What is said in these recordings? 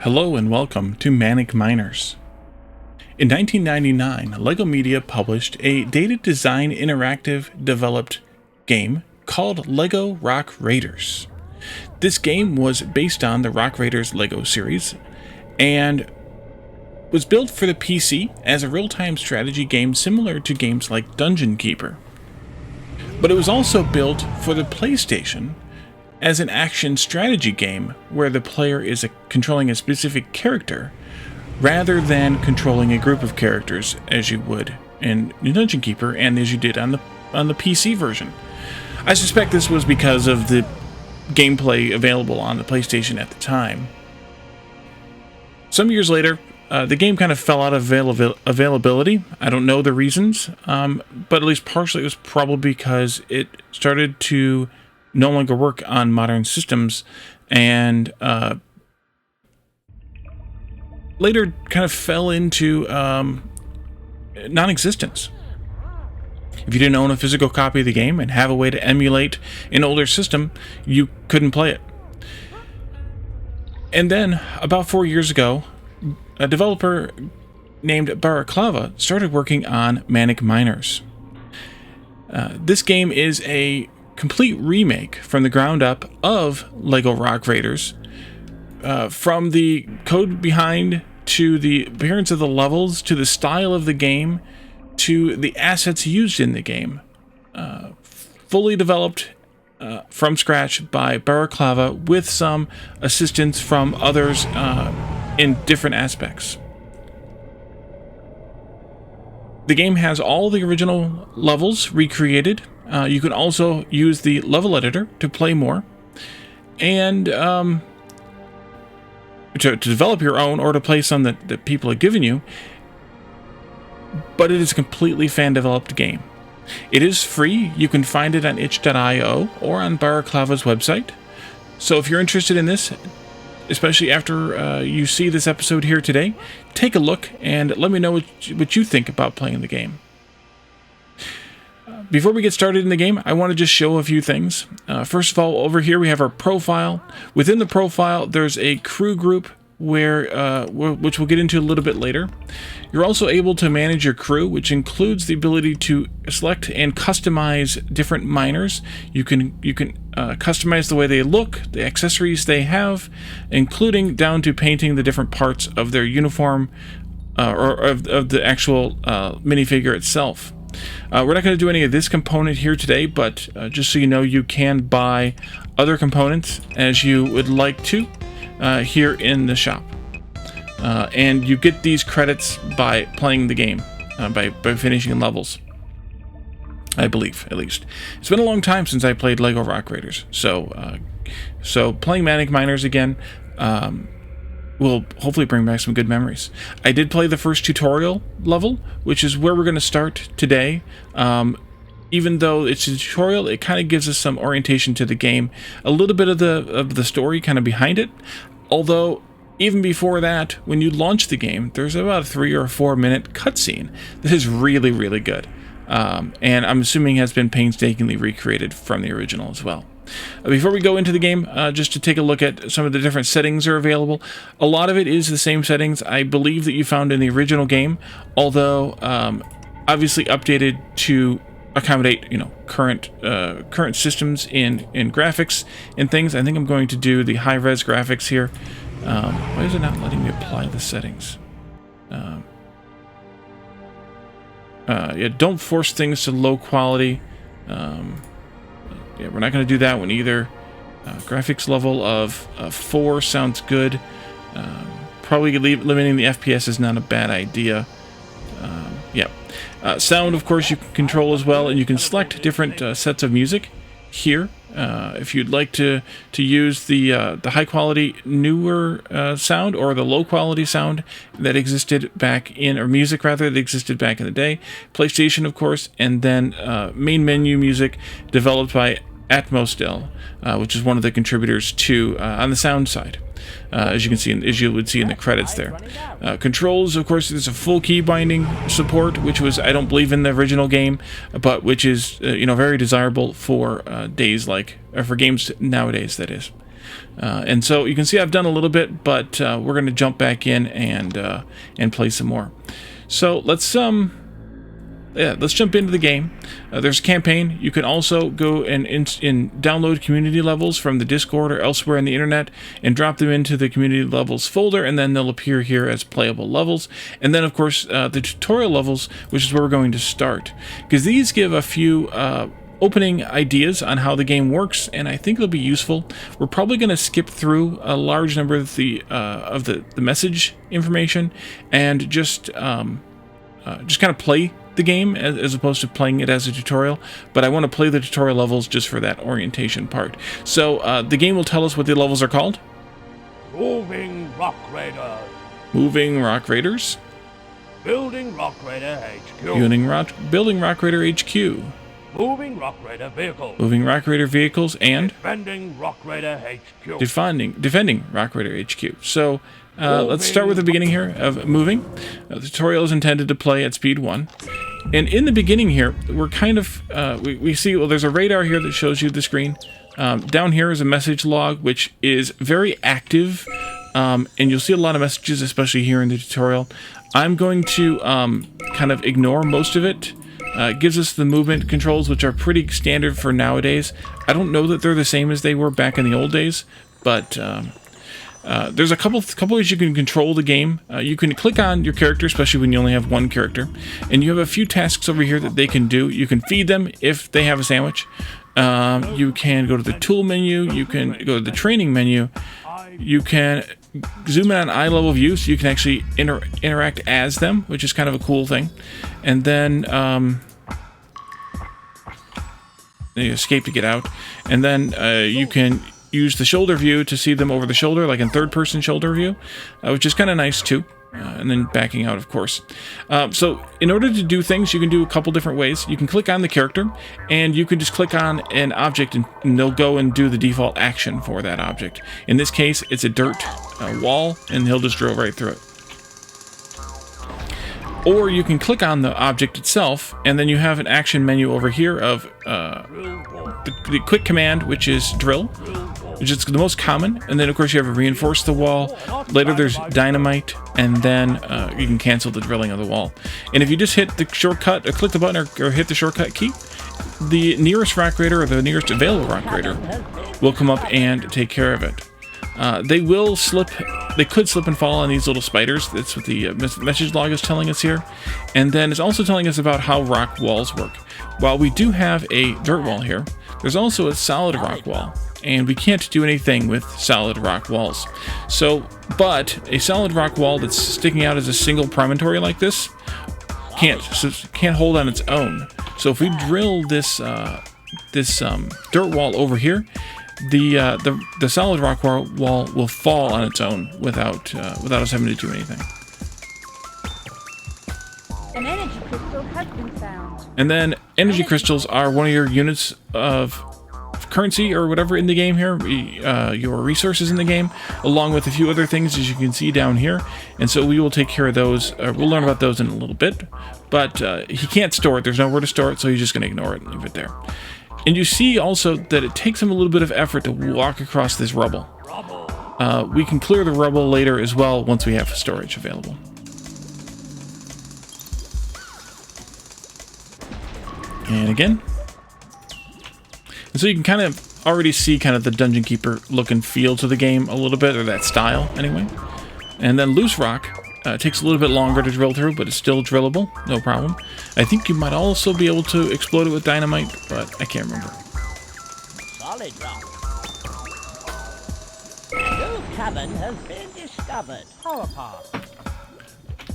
Hello and welcome to Manic Miners. In 1999, LEGO Media published a data design interactive developed game called LEGO Rock Raiders. This game was based on the Rock Raiders LEGO series and was built for the PC as a real-time strategy game similar to games like Dungeon Keeper. But it was also built for the PlayStation as an action strategy game where the player is controlling a specific character rather than controlling a group of characters as you would in Dungeon Keeper and as you did on the PC version. I suspect this was because of the gameplay available on the PlayStation at the time. Some years later, the game kind of fell out of availability. I don't know the reasons, but at least partially it was probably because it started to no longer work on modern systems and later kind of fell into non-existence. If you didn't own a physical copy of the game and have a way to emulate an older system, you couldn't play it. And then, about 4 years ago, a developer named Baraklava started working on Manic Miners. This game is a complete remake from the ground up of LEGO Rock Raiders, from the code behind to the appearance of the levels to the style of the game to the assets used in the game. Fully developed from scratch by Baraklava with some assistance from others in different aspects. The game has all the original levels recreated. You can also use the level editor to play more, and to develop your own or to play some that people have given you. But it is a completely fan-developed game. It is free. You can find it on itch.io or on Baraklava's website. So if you're interested in this, especially after you see this episode here today, take a look and let me know what you think about playing the game. Before we get started in the game, I want to just show a few things. First of all, over here we have our profile. Within the profile, there's a crew group which we'll get into a little bit later. You're also able to manage your crew, which includes the ability to select and customize different miners. You can customize the way they look, the accessories they have, including down to painting the different parts of their uniform or of the actual minifigure itself. We're not going to do any of this component here today, but just so you know, you can buy other components as you would like to here in the shop. And you get these credits by playing the game, by finishing levels. I believe, at least. It's been a long time since I played LEGO Rock Raiders, so playing Manic Miners again will hopefully bring back some good memories. I did play the first tutorial level, which is where we're going to start today. Even though it's a tutorial, it kind of gives us some orientation to the game, a little bit of the story kind of behind it. Although, even before that, when you launch the game, there's about a 3 or 4 minute cutscene that is really, really good. And I'm assuming has been painstakingly recreated from the original as well. Before we go into the game, just to take a look at some of the different settings that are available. A lot of it is the same settings, I believe, that you found in the original game, although obviously updated to accommodate, current systems in graphics and things. I think I'm going to do the high-res graphics here. Why is it not letting me apply the settings? Yeah, don't force things to low quality. Yeah, we're not going to do that one either. Graphics level of 4 sounds good. Probably limiting the FPS is not a bad idea. Yeah. Sound, of course, you can control as well, and you can select different sets of music here. If you'd like to use the high quality newer sound or the low quality sound that existed back in, or music rather, that existed back in the day. PlayStation, of course, and then main menu music developed by Atmosdell, which is one of the contributors to on the sound side. As you can see, as you would see in the credits there. Controls, of course, there's a full key binding support, which was, I don't believe, in the original game, but which is very desirable for days like, or for games nowadays, that is. And so you can see I've done a little bit, but we're going to jump back in and play some more. So let's jump into the game. There's a campaign. You can also go and download community levels from the Discord or elsewhere on the internet and drop them into the community levels folder, and then they'll appear here as playable levels. And then, of course, the tutorial levels, which is where we're going to start, because these give a few opening ideas on how the game works, and I think they'll be useful. We're probably going to skip through a large number of the message information and just kind of play the game as opposed to playing it as a tutorial, but I want to play the tutorial levels just for that orientation part. So the game will tell us what the levels are called. Moving Rock Raiders. Moving Rock Raiders. Building Rock Raider HQ. Building Rock Raider HQ. Moving Rock Raider vehicles. Moving Rock Raider vehicles and defending Rock Raider HQ. Defending Rock Raider HQ. So let's start with the beginning here of moving. The tutorial is intended to play at speed 1. And in the beginning here, we're kind of, we see, well, there's a radar here that shows you the screen. Down here is a message log, which is very active. And you'll see a lot of messages, especially here in the tutorial. I'm going to kind of ignore most of it. It gives us the movement controls, which are pretty standard for nowadays. I don't know that they're the same as they were back in the old days, but there's a couple ways you can control the game. You can click on your character, especially when you only have one character, and you have a few tasks over here that they can do. You can feed them if they have a sandwich. You can go to the tool menu. You can go to the training menu. You can zoom in on eye level view, so you can actually interact as them, which is kind of a cool thing. And then you escape to get out. And then you can use the shoulder view to see them over the shoulder, like in third-person shoulder view, which is kind of nice too. And then backing out, of course. So in order to do things, you can do a couple different ways. You can click on the character, and you can just click on an object, and they'll go and do the default action for that object. In this case, it's a dirt wall, and he'll just drill right through it. Or you can click on the object itself, and then you have an action menu over here of the quick command, which is drill, which is the most common. And then, of course, you have a reinforce the wall. Later, there's dynamite, and then you can cancel the drilling of the wall. And if you just hit the shortcut, or click the button, or hit the shortcut key, the nearest rock raider, or the nearest available rock raider, will come up and take care of it. They will slip. They could slip and fall on these little spiders. That's what the message log is telling us here. And then it's also telling us about how rock walls work. While we do have a dirt wall here, there's also a solid rock wall, and we can't do anything with solid rock walls. So, but a solid rock wall that's sticking out as a single promontory like this can't hold on its own. So if we drill this dirt wall over here, the solid rock wall will fall on its own without us having to do anything. An energy crystal has been found. And then energy crystals are one of your units of currency or whatever in the game here, your resources in the game, along with a few other things, as you can see down here. And so we will take care of those. We'll learn about those in a little bit. But he can't store it. There's nowhere to store it, so he's just going to ignore it and leave it there. And you see also that it takes him a little bit of effort to walk across this rubble. We can clear the rubble later as well once we have storage available. And again. And so you can kind of already see kind of the Dungeon Keeper look and feel to the game a little bit, or that style anyway. And then loose rock takes a little bit longer to drill through, but it's still drillable, no problem. I think you might also be able to explode it with dynamite, but I can't remember. Solid rock. New cavern has been discovered. Power path.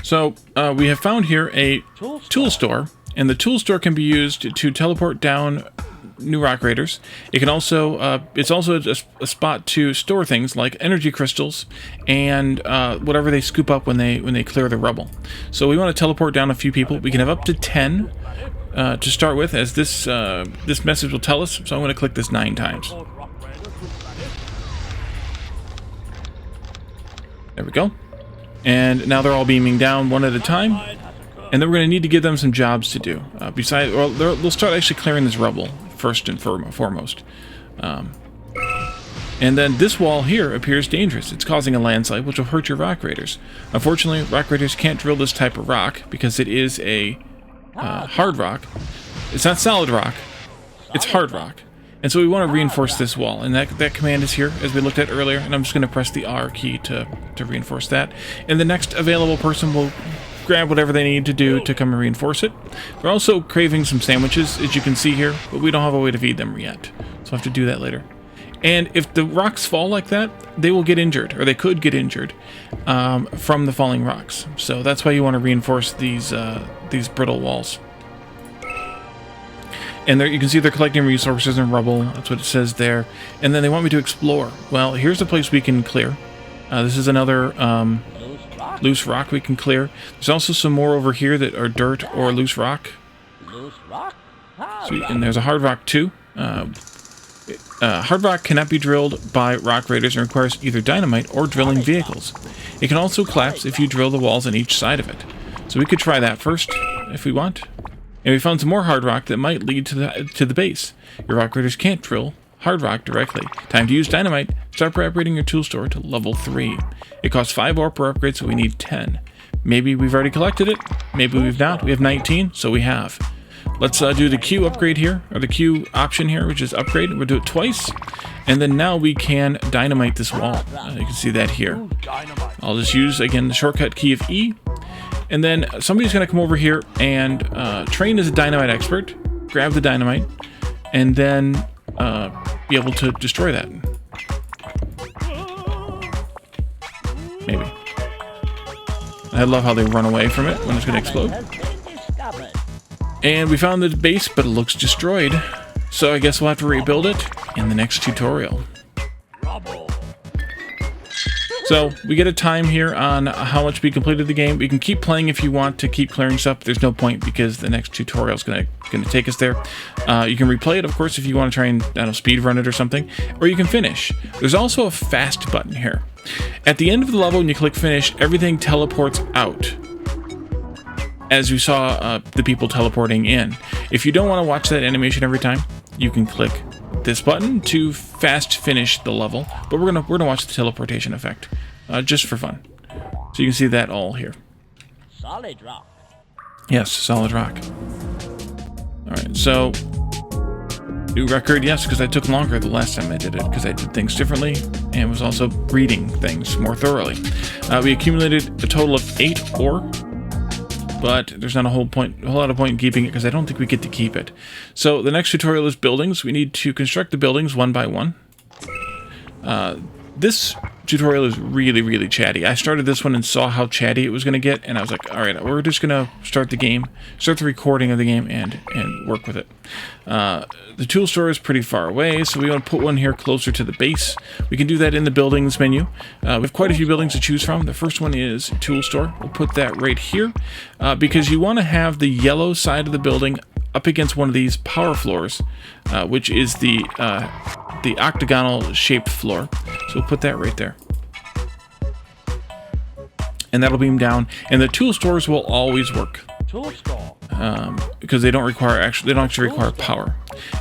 So we have found here a tool store, and the tool store can be used to teleport down new rock raiders. It can also it's also a spot to store things like energy crystals and whatever they scoop up when they clear the rubble. So we want to teleport down a few people. We can have up to 10 to start with, as this message will tell us. So I'm going to click this 9 times. There we go. And now they're all beaming down one at a time. And then we're going to need to give them some jobs to do. They'll start actually clearing this rubble first and foremost. And then this wall here appears dangerous. It's causing a landslide, which will hurt your rock raiders. Unfortunately, rock raiders can't drill this type of rock because it is a hard rock. It's not solid rock. It's hard rock. And so we want to reinforce this wall. And that command is here, as we looked at earlier. And I'm just going to press the R key to reinforce that. And the next available person will grab whatever they need to do to come and reinforce it. They're also craving some sandwiches, as you can see here, but we don't have a way to feed them yet. So I'll have to do that later. And if the rocks fall like that, they will get injured, or they could get injured from the falling rocks. So that's why you want to reinforce these brittle walls. And there you can see they're collecting resources and rubble. That's what it says there. And then they want me to explore. Well, here's a place we can clear. This is another loose rock we can clear. There's also some more over here that are dirt or loose rock. Loose rock? And there's a hard rock too. Hard rock cannot be drilled by rock raiders and requires either dynamite or drilling vehicles. It can also collapse if you drill the walls on each side of it. So we could try that first, if we want. And we found some more hard rock that might lead to the base. Your rock raiders can't drill hard rock directly. Time to use dynamite. Start upgrading your tool store to level 3. It costs 5 ore per upgrade, so we need 10. Maybe we've already collected it. Maybe we've not. We have 19, so we have. Let's do the Q upgrade here, or the Q option here, which is upgrade. We'll do it twice, and then now we can dynamite this wall. You can see that here. I'll just use, again, the shortcut key of E, and then somebody's going to come over here and train as a dynamite expert, grab the dynamite, and then be able to destroy that. Maybe. I love how they run away from it when it's going to explode. And we found the base, but it looks destroyed. So I guess we'll have to rebuild it in the next tutorial. So we get a time here on how much we completed the game. We can keep playing if you want to keep clearing stuff. There's no point because the next tutorial is going to take us there. You can replay it, of course, if you want to try and speed run it or something, or you can finish. There's also a fast button here. At the end of the level, when you click finish, everything teleports out. As you saw the people teleporting in. If you don't want to watch that animation every time, you can click this button to fast finish the level. But we're gonna watch the teleportation effect, just for fun. So you can see that all here. Solid rock. Yes, solid rock. All right, so new record, yes, because I took longer the last time I did it because I did things differently and was also reading things more thoroughly. We accumulated a total of 8 ore. But there's not a whole lot of point in keeping it because I don't think we get to keep it. So the next tutorial is buildings. We need to construct the buildings one by one. This tutorial is really, really chatty. I started this one and saw how chatty it was going to get, and I was like, all right, we're just going to start the recording of the game and work with it. The tool store is pretty far away, so we want to put one here closer to the base. We can do that in the buildings menu. We have quite a few buildings to choose from. The first one is tool store. We'll put that right here because you want to have the yellow side of the building up against one of these power floors, which is the octagonal shaped floor. So we'll put that right there. And that'll beam down. And the tool stores will always work. Tool store. Because they don't actually require power.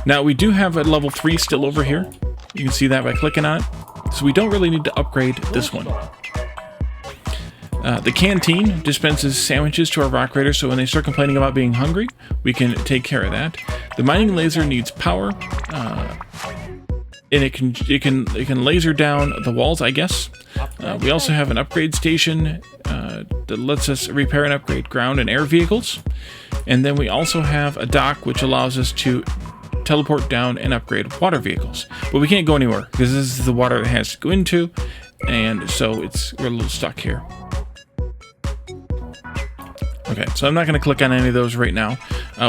Now we do have a level 3 still over here. You can see that by clicking on it. So we don't really need to upgrade this one. The canteen dispenses sandwiches to our rock raiders, so when they start complaining about being hungry, we can take care of that. The mining laser needs power, and it can laser down the walls, I guess. We also have an upgrade station that lets us repair and upgrade ground and air vehicles, and then we also have a dock which allows us to teleport down and upgrade water vehicles. But we can't go anywhere because this is the water it has to go into, and so we're a little stuck here. Okay, so I'm not going to click on any of those right now.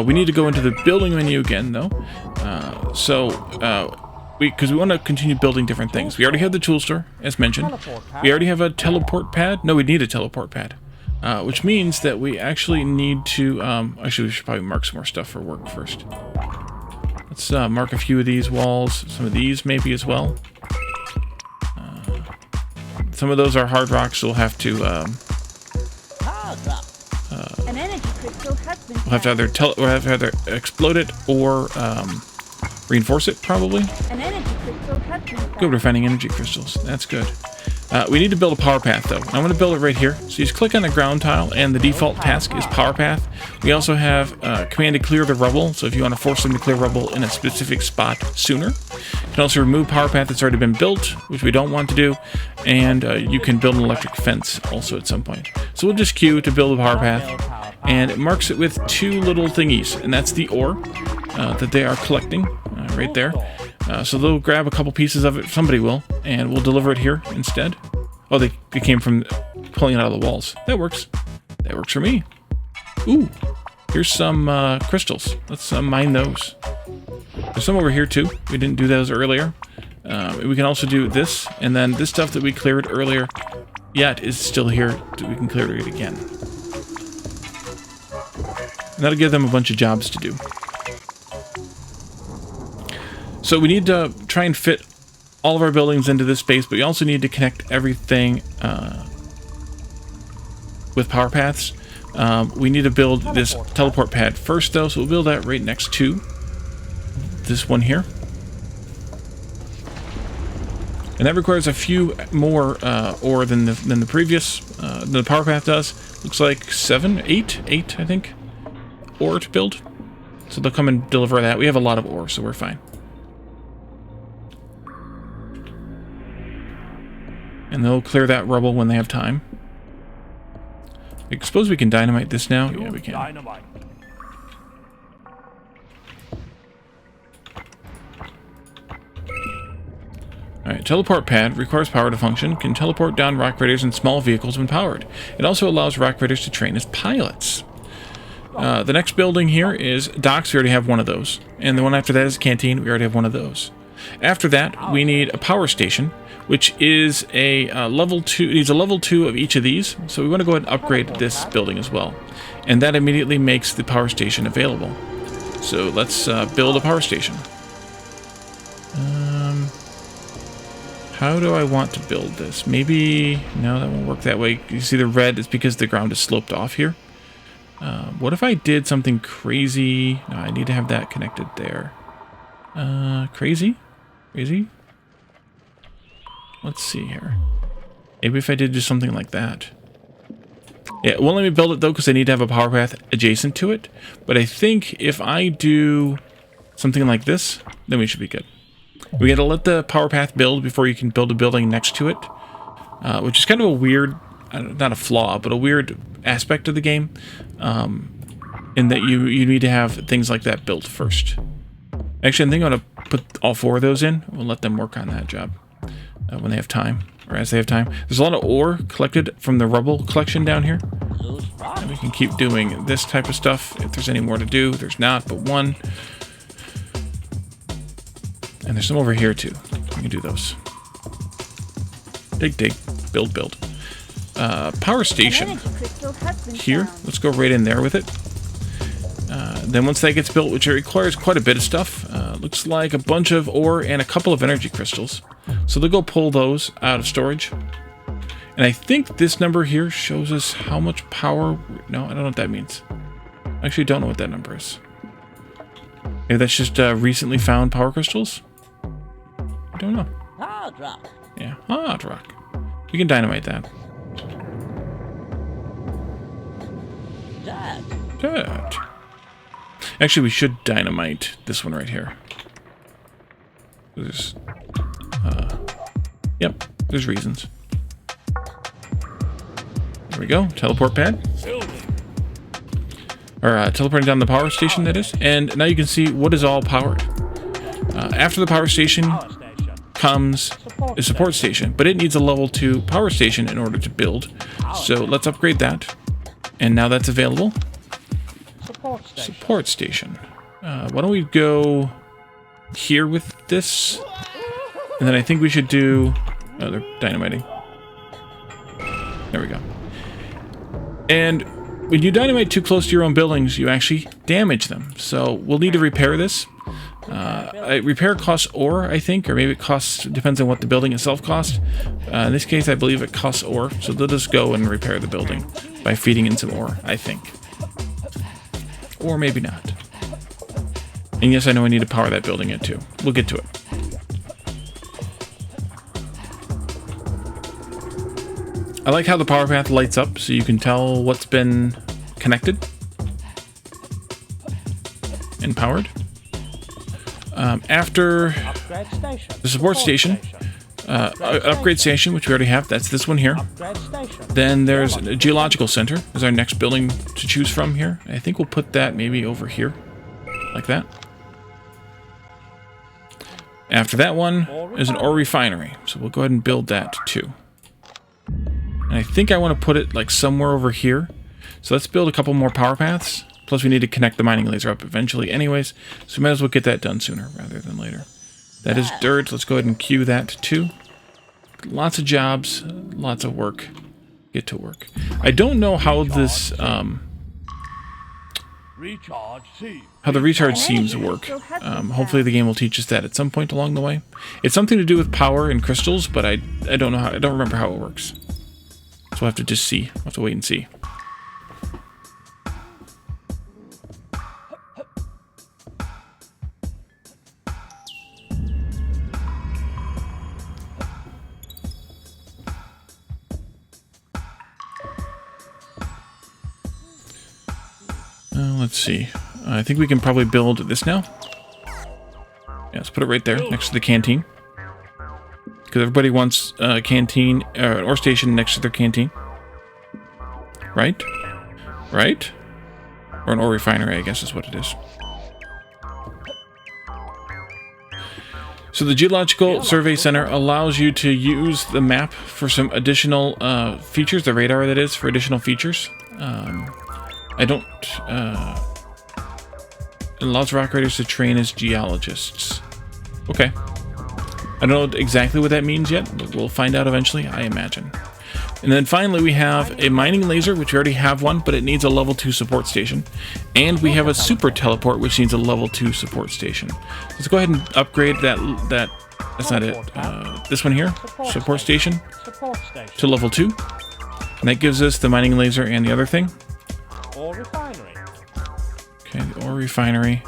We need to go into the building menu again, though. Because we want to continue building different things. We already have the tool store, as mentioned. We already have a teleport pad. No, we need a teleport pad. Which means that we actually need to... actually, we should probably mark some more stuff for work first. Let's mark a few of these walls. Some of these maybe as well. Some of those are hard rocks, so we'll have to... An energy crystal has been we'll have to either explode it or reinforce it, probably. An energy crystal has been Good, we're finding energy crystals. That's good. We need to build a power path, though. I'm going to build it right here. So you just click on the ground tile, and the default task is power path. We also have command to clear the rubble, so if you want to force them to clear rubble in a specific spot sooner. You can also remove power path that's already been built, which we don't want to do, and you can build an electric fence also at some point. So we'll just queue to build a power path, and it marks it with 2 little thingies, and that's the ore that they are collecting right there. So they'll grab a couple pieces of it, somebody will, and we'll deliver it here instead. Oh, they came from pulling it out of the walls. That works. That works for me. Ooh, here's some crystals. Let's mine those. There's some over here too. We didn't do those earlier. We can also do this, and then this stuff that we cleared earlier yet is still here. We can clear it again. And that'll give them a bunch of jobs to do. So we need to try and fit all of our buildings into this space, but we also need to connect everything with power paths. We need to build this teleport pad first, though, so we'll build that right next to this one here. And that requires a few more ore than the previous, than the power path does. Looks like 8, I think, ore to build. So they'll come and deliver that. We have a lot of ore, so we're fine. And they'll clear that rubble when they have time. I suppose we can dynamite this now. Yeah, we can. Dynamite. Alright, teleport pad requires power to function, can teleport down rock raiders and small vehicles when powered. It also allows rock raiders to train as pilots. The next building here is docks. We already have one of those. And the one after that is a canteen. We already have one of those. After that, we need a power station, which is a level 2. It needs a level 2 of each of these. So we want to go ahead and upgrade this building as well. And that immediately makes the power station available. So let's build a power station. How do I want to build this? Maybe... No, that won't work that way. You see the red? It's because the ground is sloped off here. What if I did something crazy? No, I need to have that connected there. Crazy? Crazy? Let's see here. Maybe if I did just something like that. Yeah, it won't let me build it though because I need to have a power path adjacent to it. But I think if I do something like this, then we should be good. We got to let the power path build before you can build a building next to it. Which is kind of a weird, not a flaw, but a weird aspect of the game. In that you need to have things like that built first. Actually, I think I'm going to put all 4 of those in. We'll let them work on that job when they have time, or as they have time. There's a lot of ore collected from the rubble collection down here. And we can keep doing this type of stuff if there's any more to do. There's not, but 1. And there's some over here too. We can do those. Dig, dig, build, build. Power station here. Let's go right in there with it. Then once that gets built, which it requires quite a bit of stuff, looks like a bunch of ore and a couple of energy crystals. So they'll go pull those out of storage. And I think this number here shows us how much power... No, I don't know what that means. I actually don't know what that number is. Maybe that's just recently found power crystals? I don't know. Hard rock. Yeah, hard rock. We can dynamite that. Dirt. Actually, we should dynamite this one right here. There's, yep, there's reasons. There we go, teleport pad. Or teleporting down the power station, that is. And now you can see what is all powered. After the power station comes a support station, but it needs a level 2 power station in order to build. So let's upgrade that. And now that's available. Support station. Why don't we go here with this? And then I think we should do... Oh, they're dynamiting. There we go. And when you dynamite too close to your own buildings, you actually damage them. So we'll need to repair this. Repair costs ore, I think, or maybe it costs... Depends on what the building itself costs. In this case, I believe it costs ore. So they'll just go and repair the building by feeding in some ore, I think. Or maybe not. And yes, I know I need to power that building in too. We'll get to it. I like how the power path lights up so you can tell what's been connected and powered. After Upgrade station. the support station, upgrade station, which we already have, that's this one here. Upgrade station. Then there's a geological center, is our next building to choose from here. I think we'll put that maybe over here, like that. After that one is an ore refinery, so we'll go ahead and build that too. And I think I want to put it like somewhere over here. So let's build a couple more power paths. Plus we need to connect the mining laser up eventually anyways, so we might as well get that done sooner rather than later. That is dirt. Let's go ahead and queue that too. Lots of jobs, lots of work. Get to work. I don't know how this, Recharge C. how the recharge seams work. Hopefully the game will teach us that at some point along the way. It's something to do with power and crystals, but I don't know how. I don't remember how it works. So we'll have to just see. We'll have to wait and see. Let's see. I think we can probably build this now. Yeah, let's put it right there next to the canteen. Because everybody wants a canteen, or station next to their canteen. Right? Right? Or an ore refinery, I guess is what it is. So the Geological Survey Center allows you to use the map for some additional features, the radar that is, for additional features. I don't... it allows rock raiders to train as geologists. Okay. I don't know exactly what that means yet, but we'll find out eventually, I imagine. And then finally we have a mining laser, which we already have one, but it needs a level 2 support station. And we have a super teleport, which needs a level 2 support station. Let's go ahead and upgrade that's not it, this one here, support station, to level 2. And that gives us the mining laser and the other thing. Ore refinery. Okay, the ore refinery.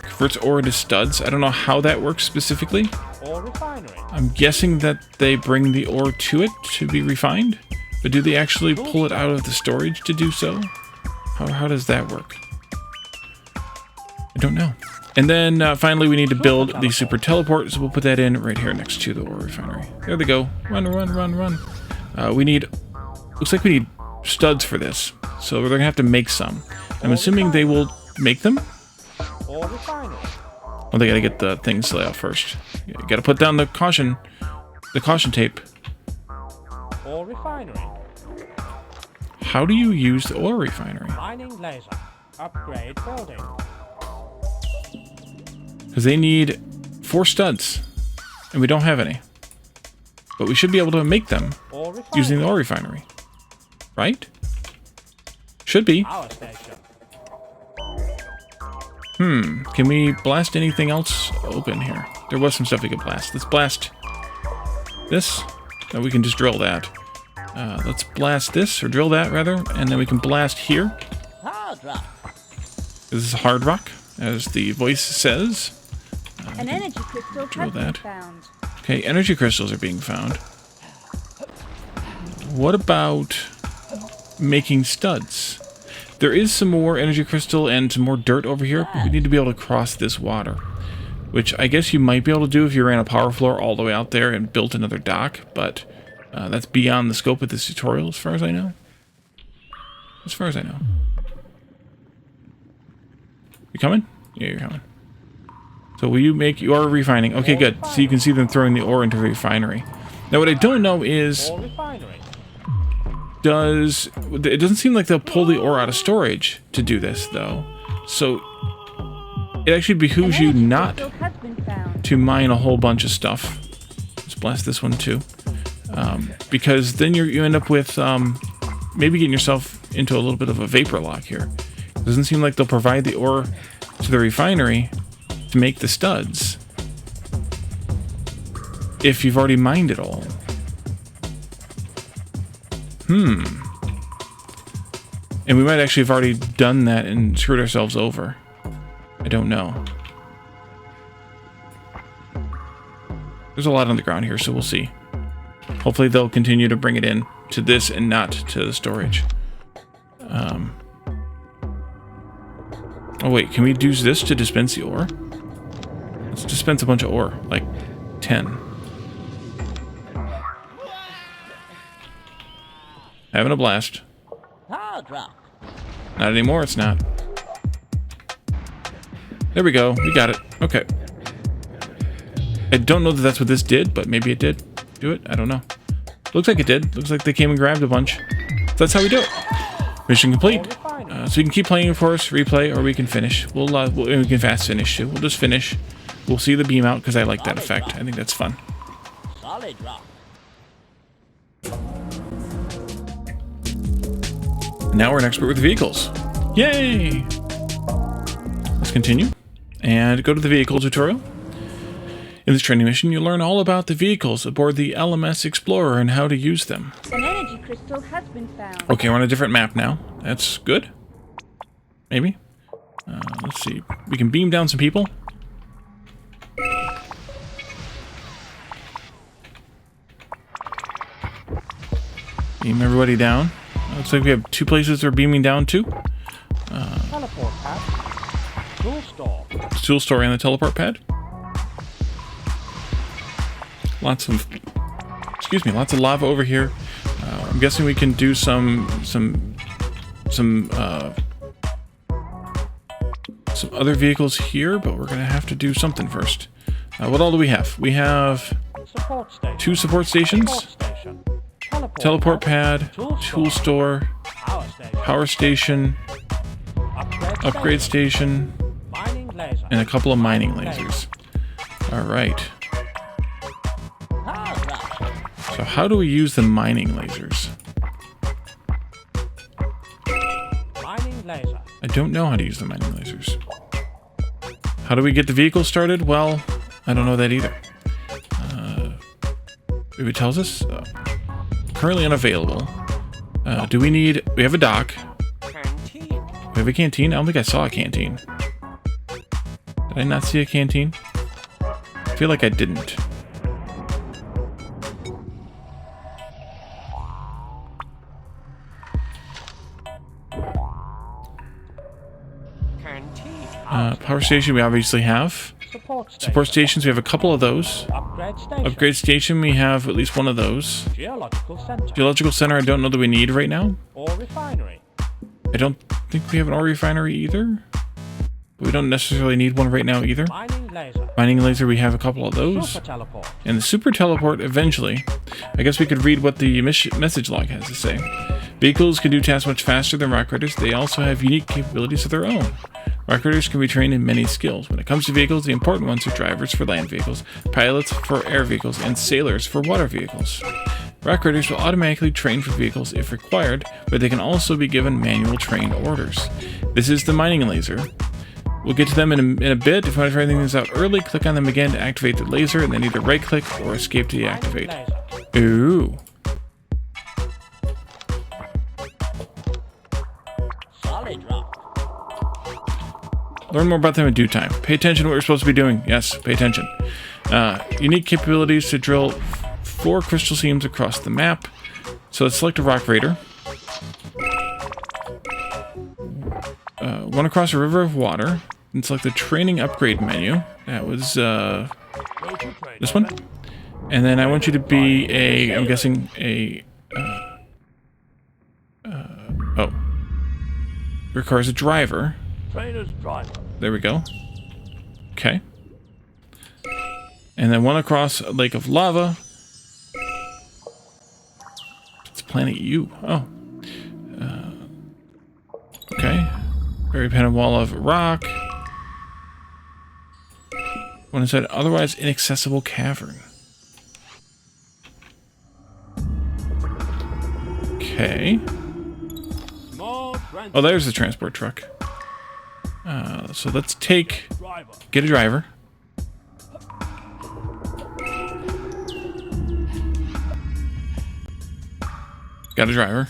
Converts ore into studs. I don't know how that works specifically. Ore refinery. I'm guessing that they bring the ore to it to be refined. But do they actually pull it out of the storage to do so? How does that work? I don't know. And then finally we need to build the super teleport, so we'll put that in right here next to the ore refinery. There they go. Run, run, run, run. We need... Looks like we need studs for this, so we're going to have to make some. I'm assuming they will make them? Ore refinery. Well, they got to get the things laid out first. You got to put down the caution tape. Ore refinery. How do you use the ore refinery? Mining laser. Upgrade building. Because they need 4 studs, and we don't have any. But we should be able to make them using the ore refinery. Right? Should be. Power station. Can we blast anything else open here? There was some stuff we could blast. Let's blast this. No, we can just drill that. Let's blast this, or drill that rather, and then we can blast here. Hard rock. This is hard rock, as the voice says. An energy crystal has been found. Okay, energy crystals are being found. What about making studs? There is some more energy crystal and some more dirt over here, but we need to be able to cross this water. Which I guess you might be able to do if you ran a power floor all the way out there and built another dock, but that's beyond the scope of this tutorial as far as I know. As far as I know. You coming? Yeah, you're coming. So will you make your refining? Okay, good. So you can see them throwing the ore into the refinery. Now what I don't know is... It doesn't seem like they'll pull the ore out of storage to do this, though. So it actually behooves you not to mine a whole bunch of stuff. Let's blast this one too. Because then you end up with maybe getting yourself into a little bit of a vapor lock here. It doesn't seem like they'll provide the ore to the refinery to make the studs if you've already mined it all. And we might actually have already done that and screwed ourselves over. I don't know. There's a lot on the ground here, so we'll see. Hopefully they'll continue to bring it in to this and not to the storage. Oh wait, can we use this to dispense the ore? Let's dispense a bunch of ore, like 10. Having a blast. Hard rock. Not anymore, it's not. There we go, we got it. Okay. I don't know that that's what this did, but maybe it did do it. I don't know. Looks like it did. Looks like they came and grabbed a bunch. So that's how we do it. Mission complete. So we can keep playing, of course, replay, or we can finish. We can fast finish too. We'll just finish. We'll see the beam out because I like that effect. I think that's fun. Solid rock. Now we're an expert with vehicles. Yay! Let's continue and go to the vehicle tutorial. In this training mission, you'll learn all about the vehicles aboard the LMS Explorer and how to use them. An energy crystal has been found. Okay, we're on a different map now. That's good. Maybe. Let's see. We can beam down some people. Beam everybody down. Looks like we have 2 places we're beaming down to. Teleport pad. Tool store. Tool store and the teleport pad. Lots of lava over here. I'm guessing we can do some other vehicles here, but we're gonna have to do something first. What all do we have? We have Support station. 2 support stations, Support station. teleport pad, tool store, power station, upgrade station, Mining laser. and a couple of mining lasers. All right. Hard rock. So how do we use the mining lasers? Mining laser. I don't know how to use the mining lasers. How do we get the vehicle started? Well, I don't know that either. Maybe it tells us. Currently unavailable. We have a dock. Canteen. We have a canteen? I don't think I saw a canteen. Did I not see a canteen? I feel like I didn't. Canteen. Power station we obviously have. Support station. Support stations, we have a couple of those. Upgrade station. Upgrade station, we have at least one of those. Geological center. Geological center, I don't know that we need right now. Or refinery. I don't think we have an ore refinery either. But we don't necessarily need one right now either. Mining laser. Mining laser, we have a couple of those. Super teleport. And the super teleport, eventually. I guess we could read what the message log has to say. Vehicles can do tasks much faster than rock riders. They also have unique capabilities of their own. Rock riders can be trained in many skills. When it comes to vehicles, the important ones are drivers for land vehicles, pilots for air vehicles, and sailors for water vehicles. Rock riders will automatically train for vehicles if required, but they can also be given manual train orders. This is the mining laser. We'll get to them in a bit. If you want to try things out early, click on them again to activate the laser, and then either right-click or escape to deactivate. Ooh. Solid rock. Learn more about them in due time. Pay attention to what we're supposed to be doing. Yes, pay attention. Unique capabilities to drill 4 crystal seams across the map. So let's select a rock raider. One across a river of water. And select the training upgrade menu. That was this one. And then I want you to be I'm guessing oh. Requires a driver. Trainer's driver. There we go. Okay. And then one across a lake of lava. It's Planet U. Oh. Okay. Very pen wall of rock. One inside otherwise inaccessible cavern. Okay. Oh, there's the transport truck. So let's get a driver. Got a driver.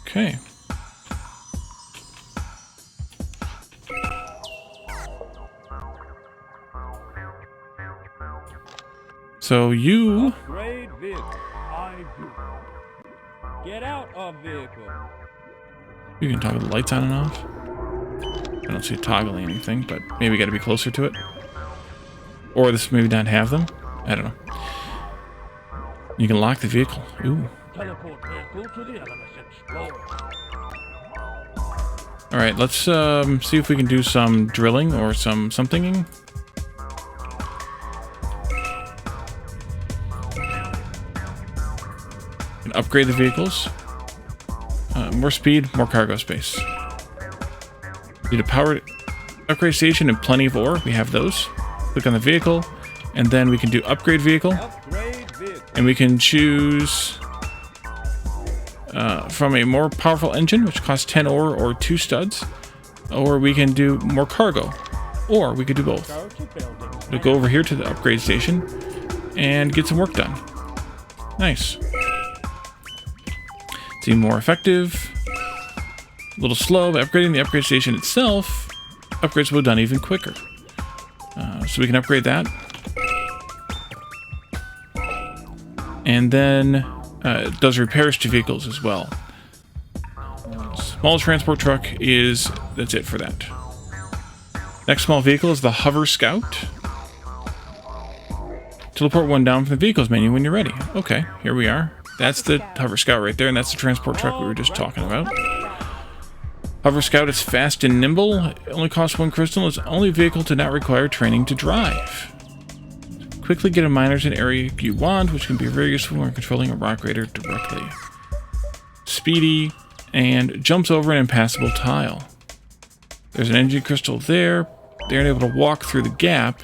Okay. So you... Upgrade vehicle. I do. Get out of vehicle. You can toggle the lights on and off. I don't see it toggling anything, but maybe we got to be closer to it. Or this maybe not have them. I don't know. You can lock the vehicle. Ooh. Teleport vehicle to the Elements Explorer. All right, let's see if we can do some drilling or somethinging. And upgrade the vehicles. More speed, more cargo space. Need a powered upgrade station and plenty of ore. We have those. Click on the vehicle, and then we can do upgrade vehicle. Upgrade vehicle. And we can choose from a more powerful engine, which costs 10 ore or 2 studs. Or we can do more cargo. Or we could do both. Go to building. We'll go over here to the upgrade station and get some work done. Nice. Seem more effective. A little slow, but upgrading the upgrade station itself, upgrades will be done even quicker. So we can upgrade that. And then it does repairs to vehicles as well. Small transport truck is, that's it for that. Next small vehicle is the Hover Scout. Teleport one down from the vehicles menu when you're ready. Okay, here we are. That's the Hover Scout right there, and that's the transport truck we were just talking about. Hover Scout is fast and nimble. It only costs 1 crystal. It's the only vehicle to not require training to drive. Quickly get a miners in an area you want, which can be very useful when controlling a rock raider directly. Speedy, and jumps over an impassable tile. There's an energy crystal there. They aren't able to walk through the gap,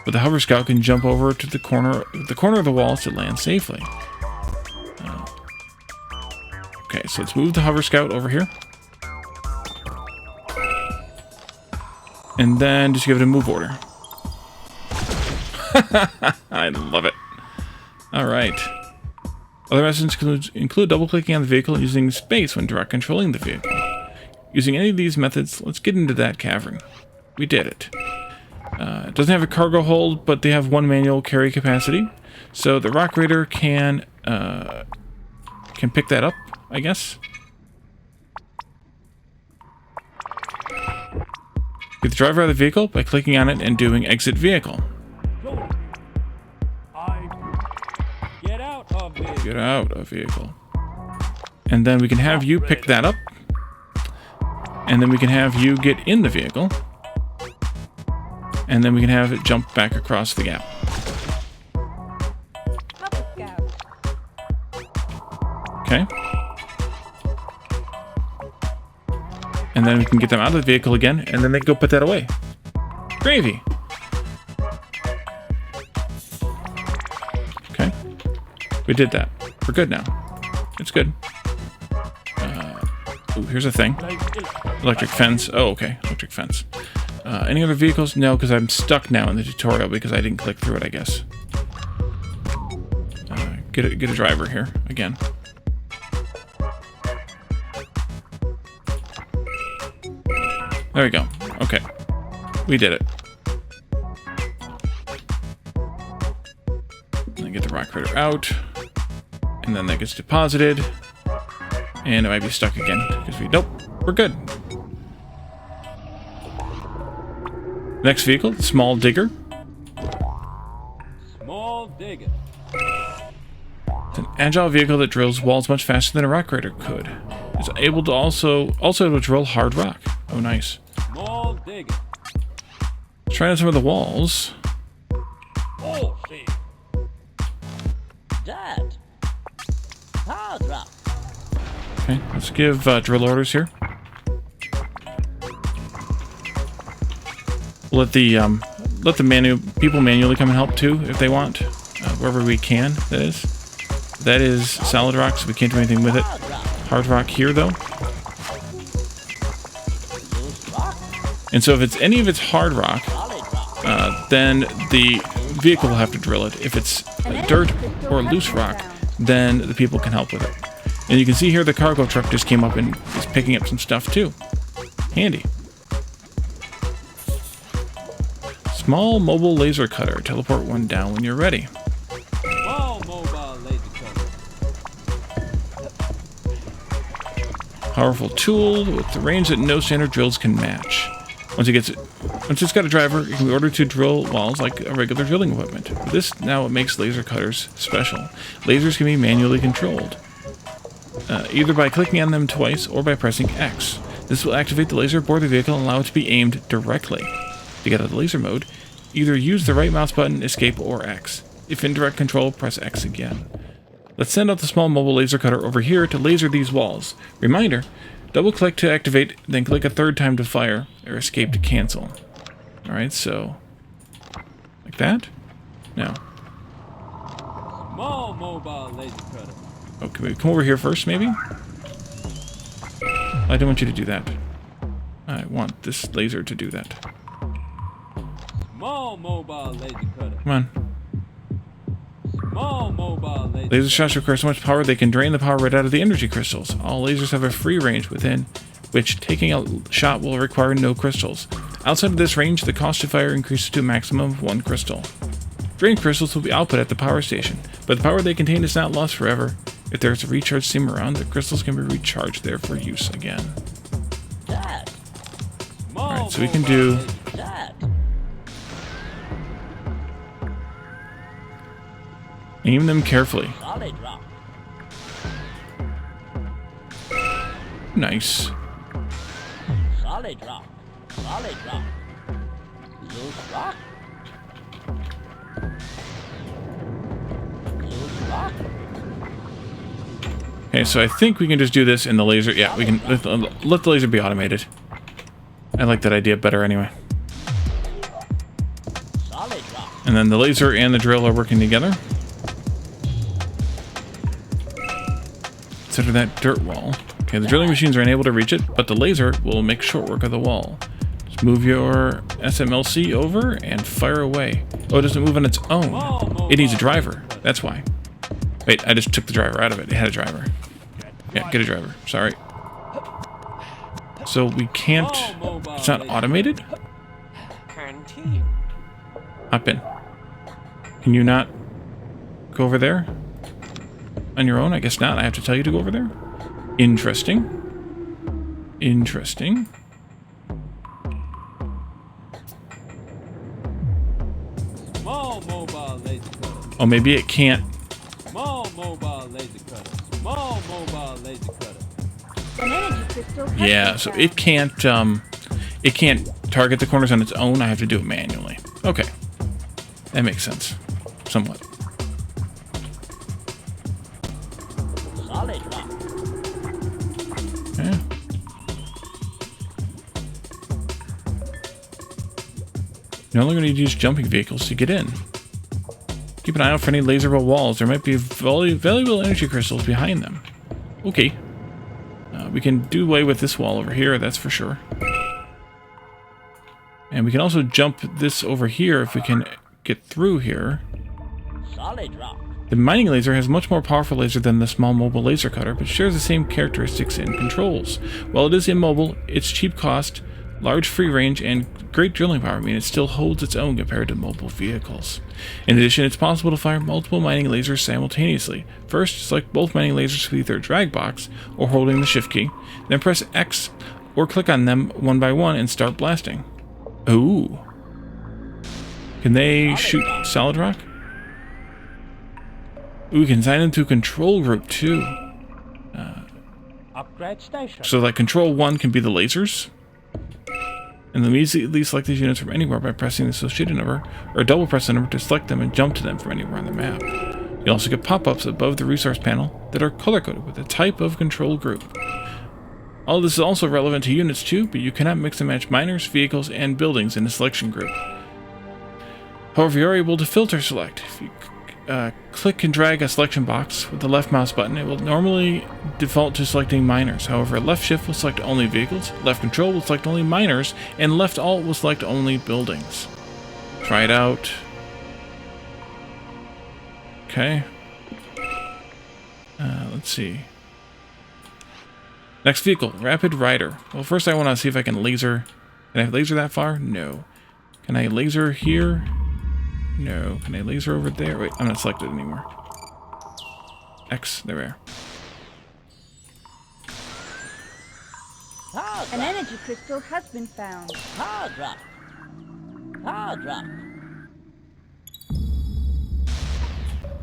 but the Hover Scout can jump over to the corner of the walls to land safely. Okay, so let's move the Hover Scout over here. And then just give it a move order. I love it. Alright. Other methods include double-clicking on the vehicle and using space when direct controlling the vehicle. Using any of these methods, let's get into that cavern. We did it. It doesn't have a cargo hold, but they have 1 manual carry capacity. So the Rock Raider can pick that up, I guess. Get the driver out of the vehicle by clicking on it and doing exit vehicle. Get out of vehicle. Get out of vehicle. And then we can have you pick that up. And then we can have you get in the vehicle. And then we can have it jump back across the gap. Okay. And then we can get them out of the vehicle again, and then they can go put that away. Gravy. Okay. We did that. We're good now. It's good. Ooh, here's a thing. Electric fence. Oh, okay. Electric fence. Any other vehicles? No, because I'm stuck now in the tutorial because I didn't click through it, I guess. Get a driver here again. There we go. Okay. We did it. And get the rock raider out. And then that gets deposited. And it might be stuck again. Because nope, we're good. Next vehicle, the small digger. Small digger. It's an agile vehicle that drills walls much faster than a rock raider could. It's able to also to drill hard rock. Oh, nice. Small digger. Let's try out some of the walls. Oh, see. Dad. Hard rock. Okay, let's give drill orders here. We'll let the people manually come and help too if they want, wherever we can. That is solid rock, so we can't do anything with it. Hard rock here though. And so if it's any of it's hard rock, then the vehicle will have to drill it. If it's dirt or loose rock, then the people can help with it. And you can see here the cargo truck just came up and is picking up some stuff too. Handy. Small mobile laser cutter. Teleport one down when you're ready. Powerful tool with the range that no standard drills can match. Once it's got a driver, it can be ordered to drill walls like a regular drilling equipment. With this, now it makes laser cutters special. Lasers can be manually controlled, either by clicking on them twice or by pressing X. This will activate the laser aboard the vehicle and allow it to be aimed directly. To get out of the laser mode, either use the right mouse button, escape, or X. If in direct control, press X again. Let's send out the small mobile laser cutter over here to laser these walls. Reminder, double-click to activate, then click a third time to fire, or escape to cancel. Alright, so... like that? No. Small mobile laser cutter. Okay, we come over here first, maybe? I don't want you to do that. I want this laser to do that. Small mobile laser cutter. Come on. Small mobile laser Laser shots require so much power they can drain the power right out of the energy crystals. All lasers have a free range within which taking a shot will require no crystals. Outside of this range, the cost to fire increases to a maximum of 1 crystal. Drained crystals will be output at the power station, but the power they contain is not lost forever. If there's a recharge seam around, the crystals can be recharged there for use again. Alright, so we can do... aim them carefully. Solid rock. Nice. Solid rock. Solid rock. Loose rock. Loose rock. Okay, so I think we can just do this in the laser. Yeah, we can let the laser be automated. I like that idea better anyway. Solid rock. And then the laser and the drill are working together. Consider that dirt wall. Okay, the drilling machines are unable to reach it, but the laser will make short work of the wall. Just move your SMLC over and fire away. Oh, it doesn't move on its own. It needs a driver. That's why. Wait, I just took the driver out of it. It had a driver. Yeah, get a driver. Sorry. So we can't... it's not automated? Hop in. Can you not go over there? On your own? I guess not. I have to tell you to go over there? Interesting. Interesting. Small mobile laser cutter. Oh, maybe it can't... Small mobile laser cutter. Small mobile laser cutter. An energy crystal has yeah, been so found. it can't target the corners on its own. I have to do it manually. Okay. That makes sense. Somewhat. Solid rock. Yeah. No longer need to use jumping vehicles to get in. Keep an eye out for any laserable walls. There might be valuable energy crystals behind them. Okay. We can do away with this wall over here, that's for sure. And we can also jump this over here if we can get through here. Solid rock. The mining laser has much more powerful laser than the small mobile laser cutter, but shares the same characteristics and controls. While it is immobile, its cheap cost, large free range, and great drilling power mean it still holds its own compared to mobile vehicles. In addition, it's possible to fire multiple mining lasers simultaneously. First, select both mining lasers with either a drag box or holding the shift key, then press X or click on them one by one and start blasting. Ooh. Can they shoot solid rock? Ooh, we can assign them to a control group too. Upgrade station. So that control 1 can be the lasers. And immediately select these units from anywhere by pressing the associated number, or double press the number to select them and jump to them from anywhere on the map. You also get pop-ups above the resource panel that are color-coded with a type of control group. All of this is also relevant to units too, but you cannot mix and match miners, vehicles, and buildings in a selection group. However, you are able to filter select. If you click and drag a selection box with the left mouse button, it will normally default to selecting miners. However, left shift will select only vehicles, left control will select only miners, and left alt will select only buildings. Try it out. Okay. Let's see. Next vehicle, Rapid Rider. Well, first I want to see if I can laser. Can I laser that far? No. Can I laser here? No. Can I laser over there? Wait, I'm not selected anymore. X, there we are. An energy crystal has been found. Hard rock. Hard rock.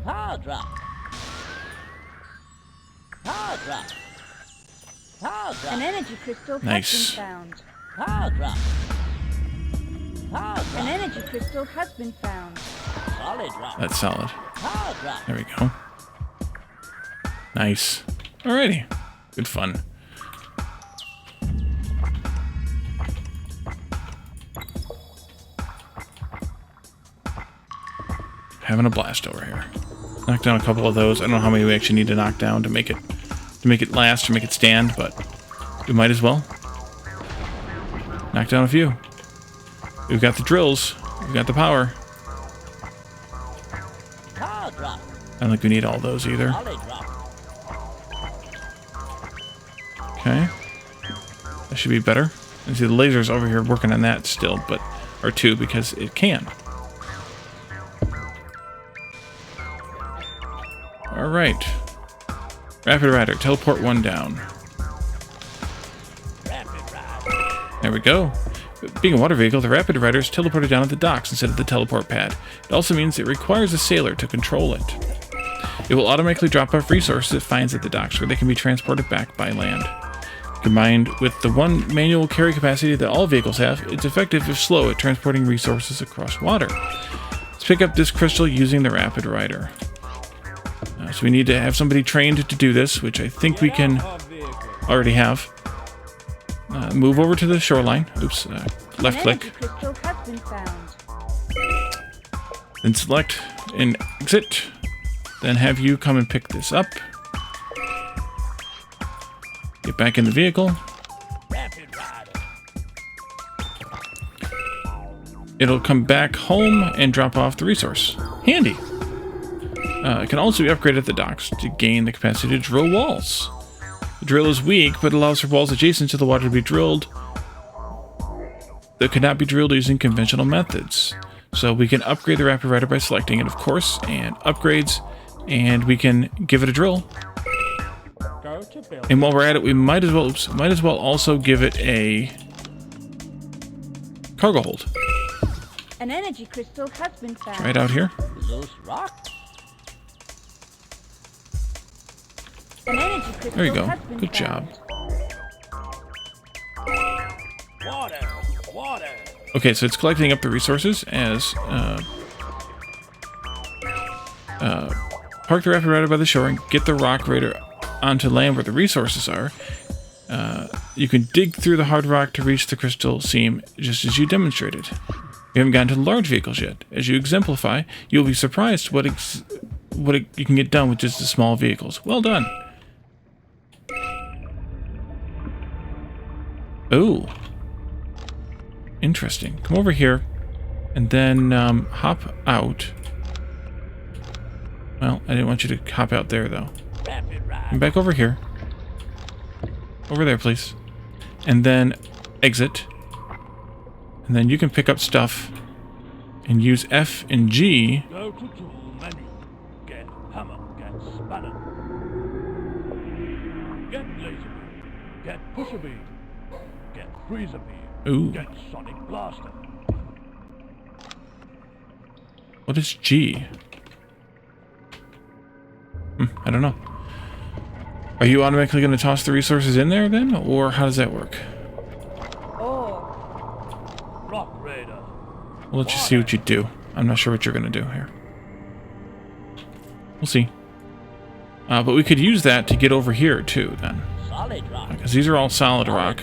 Hard rock. Hard rock. Hard rock. An energy crystal Nice. has been found. Hard rock. Hard rock. An energy crystal has been found. Solid rock. That's solid. Hard rock. There we go. Nice. Alrighty. Good fun. Having a blast over here. Knock down a couple of those. I don't know how many we actually need to knock down to make it last or make it stand, but we might as well. Knock down a few. We've got the drills. We've got the power. Hard rock. I don't think we need all those either. Solid rock. Okay. That should be better. And see the lasers over here working on that still, but or two because it can. Alright. Rapid Rider, teleport one down. Rapid ride. There we go. Being a water vehicle, the Rapid Rider is teleported down at the docks instead of the teleport pad. It also means it requires a sailor to control it. It will automatically drop off resources it finds at the docks where they can be transported back by land. Combined with the one manual carry capacity that all vehicles have, it's effective if slow at transporting resources across water. Let's pick up this crystal using the Rapid Rider. So we need to have somebody trained to do this, which I think we can already have. Move over to the shoreline. Oops, left An click. energy crystal has been found. Then select and exit. Then have you come and pick this up. Get back in the vehicle. Rapid rider. It'll come back home and drop off the resource. Handy. It can also be upgraded at the docks to gain the capacity to drill walls. The drill is weak, but allows for walls adjacent to the water to be drilled that could not be drilled using conventional methods. So we can upgrade the Rapid Rider by selecting it, of course, and upgrades, and we can give it a drill. Go to build. And while we're at it, we might as well also give it a cargo hold. An energy crystal has been found. Right out here. Loose rock. An energy crystal There you go. has been Good job. found. Water. Water. Okay, so it's collecting up the resources as park the Rapid Rider by the shore and get the Rock Raider onto land where the resources are. You can dig through the hard rock to reach the crystal seam, just as you demonstrated. You haven't gotten to the large vehicles yet. As you exemplify, you'll be surprised what you can get done with just the small vehicles. Well done. Oh. Interesting. Come over here, and then hop out. Well, I didn't want you to hop out there, though. Rapid ride. Come back over here. Over there, please. And then exit. And then you can pick up stuff and use F and G. Go to tool menu. Get hammer. Get spanner. Get laser beam. Get pusher beam. Get freezer beam. Ooh. Get sonic blaster. What is G? I don't know. Are you automatically going to toss the resources in there then? Or how does that work? Oh, Rock Raider. Well, let's just see what you do. I'm not sure what you're going to do here. We'll see. But we could use that to get over here too then. Solid rock. Because these are all solid rock.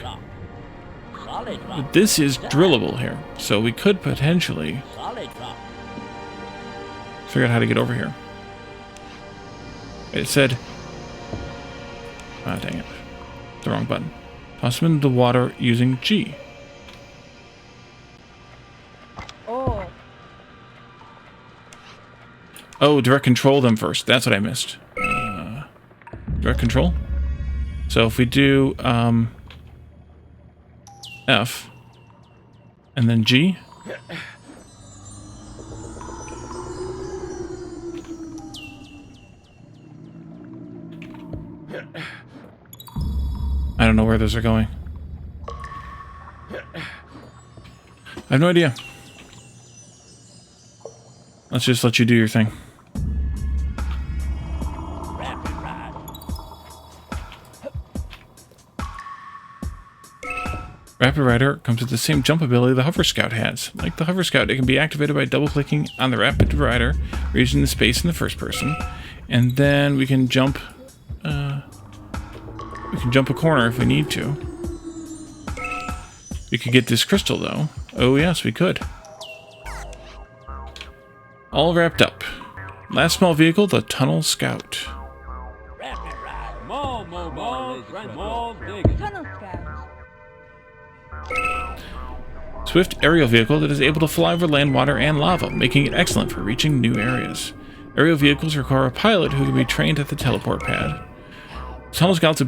Solid rock. This is drillable here. So we could potentially Solid rock. figure out how to get over here. It said... Ah, dang it. The wrong button. Toss them into the water using G. oh, Oh, direct control them first. That's what I missed. Direct control. So if we do F and then G. I don't know where those are going. I have no idea. Let's just let you do your thing. Rapid ride. Rapid Rider comes with the same jump ability the Hover Scout has. Like the Hover Scout, it can be activated by double-clicking on the Rapid Rider, using the space in the first person, and then we can jump. We can jump a corner if we need to. We could get this crystal, though. Oh yes, we could. All wrapped up. Last small vehicle, the Tunnel Scout. Rapid ride. More mobile, more digging. Tunnel Scout. Swift aerial vehicle that is able to fly over land, water, and lava, making it excellent for reaching new areas. Aerial vehicles require a pilot who can be trained at the teleport pad. Tunnel Scout's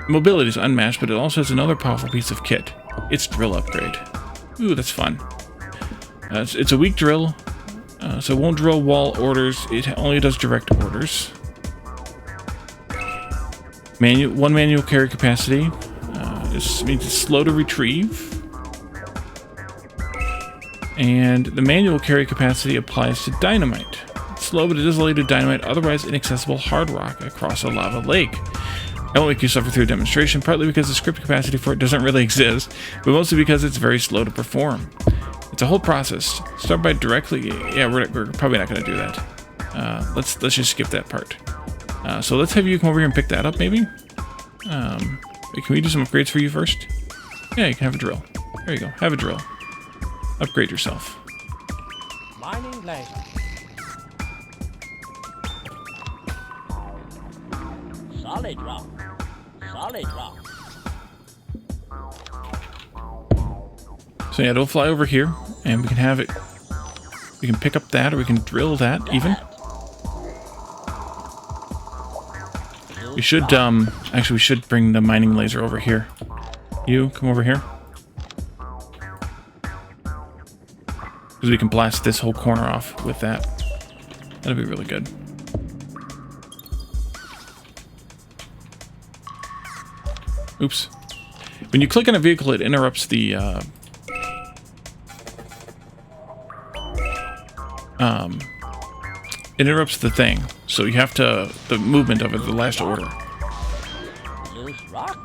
mobility is unmatched, but it also has another powerful piece of kit. Its drill upgrade. Ooh, that's fun. It's a weak drill, so it won't drill wall orders. It only does direct orders. One manual carry capacity. This means it's slow to retrieve. And the manual carry capacity applies to dynamite. It's slow, but it does allow you to dynamite otherwise inaccessible hard rock across a lava lake. That won't make you suffer through a demonstration, partly because the script capacity for it doesn't really exist, but mostly because it's very slow to perform. It's a whole process. Start by directly... Yeah, we're probably not going to do that. Let's just skip that part. So let's have you come over here and pick that up, maybe? Can we do some upgrades for you first? Yeah, you can have a drill. There you go. Have a drill. Upgrade yourself. Mining laser. Solid rock. Solid rock. So yeah, it'll fly over here, and we can have it... We can pick up that, or we can drill that, even. We should, actually, we should bring the mining laser over here. You, come over here. Because we can blast this whole corner off with that. That'll be really good. Oops. When you click on a vehicle, it interrupts the, it interrupts the thing. So you have to, the movement of it, the last order. Loose rock.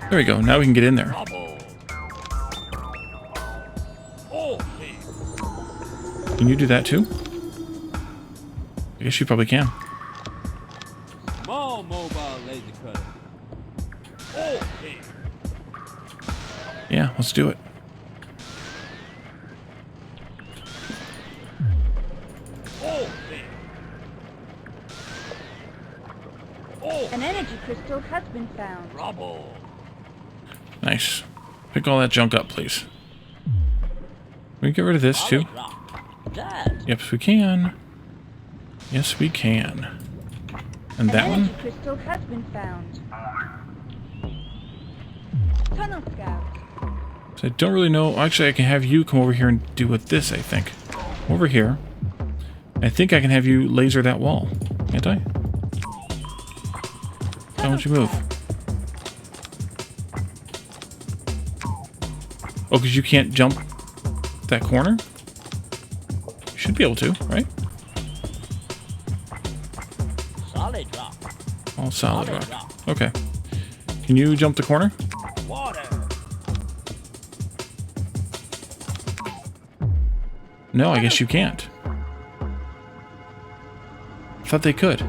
There we go. Now we can get in there. Bubble. Oh, hey. Can you do that too? I guess you probably can. More mobile laser cutter. Oh, hey. Yeah, let's do it. Oh, hey. Oh, An energy crystal has been found. rubble. Nice. Pick all that junk up, please. Can we get rid of this too? Solid rock. That. Yep, we can. Yes, we can. And An that energy one? crystal has been found. Tunnel Scout. So I don't really know. Actually, I can have you come over here and do with this, I think. Over here. I think I can have you laser that wall. Can't I? How would you move? Oh, because you can't jump that corner? You should be able to, right? Solid rock. All solid Solid rock. rock. Okay. Can you jump the corner? Water. No, I guess you can't. I thought they could.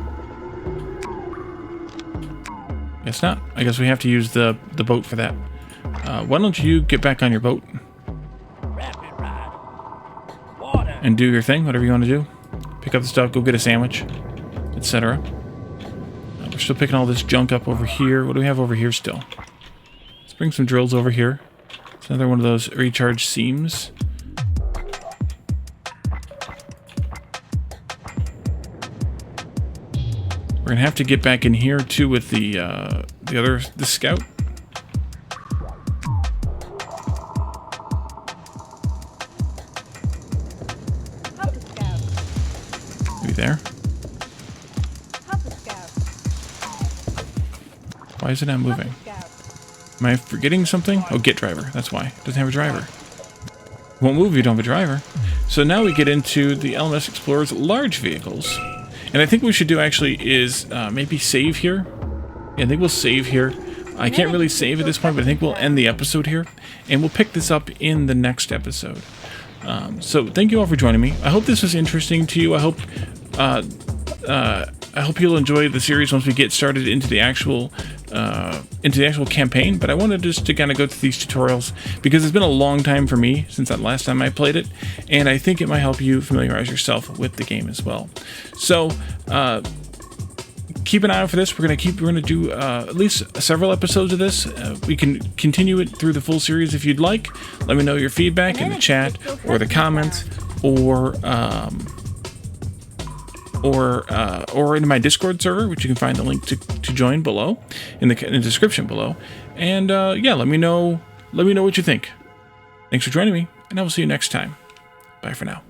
Guess not. I guess we have to use the boat for that. Why don't you get back on your boat Rapid ride. Water. and do your thing, whatever you want to do. Pick up the stuff, go get a sandwich, etc. We're still picking all this junk up over here. What do we have over here still? Let's bring some drills over here. It's another one of those recharge seams. We're gonna have to get back in here too with the scout. Hopper Scout. Maybe there. Hopper Scout. Why is it not moving? Hopper Scout. Am I forgetting something? Oh, get driver. That's why. It doesn't have a driver. Won't move if you don't have a driver. So now we get into the LMS Explorer's large vehicles. And I think what we should do actually is maybe save here. Yeah, I think we'll save here. I can't really save at this point, but I think we'll end the episode here. And we'll pick this up in the next episode. So thank you all for joining me. I hope this was interesting to you. I hope you'll enjoy the series once we get started into the actual campaign. But I wanted just to kind of go through these tutorials because it's been a long time for me since that last time I played it, and I think it might help you familiarize yourself with the game as well. So keep an eye out for this. We're gonna do at least several episodes of this. We can continue it through the full series if you'd like. Let me know your feedback in the chat or the comments, or in my Discord server, which you can find the link to join below in the description below. And yeah, let me know what you think. Thanks for joining me, and I will see you next time. Bye for now.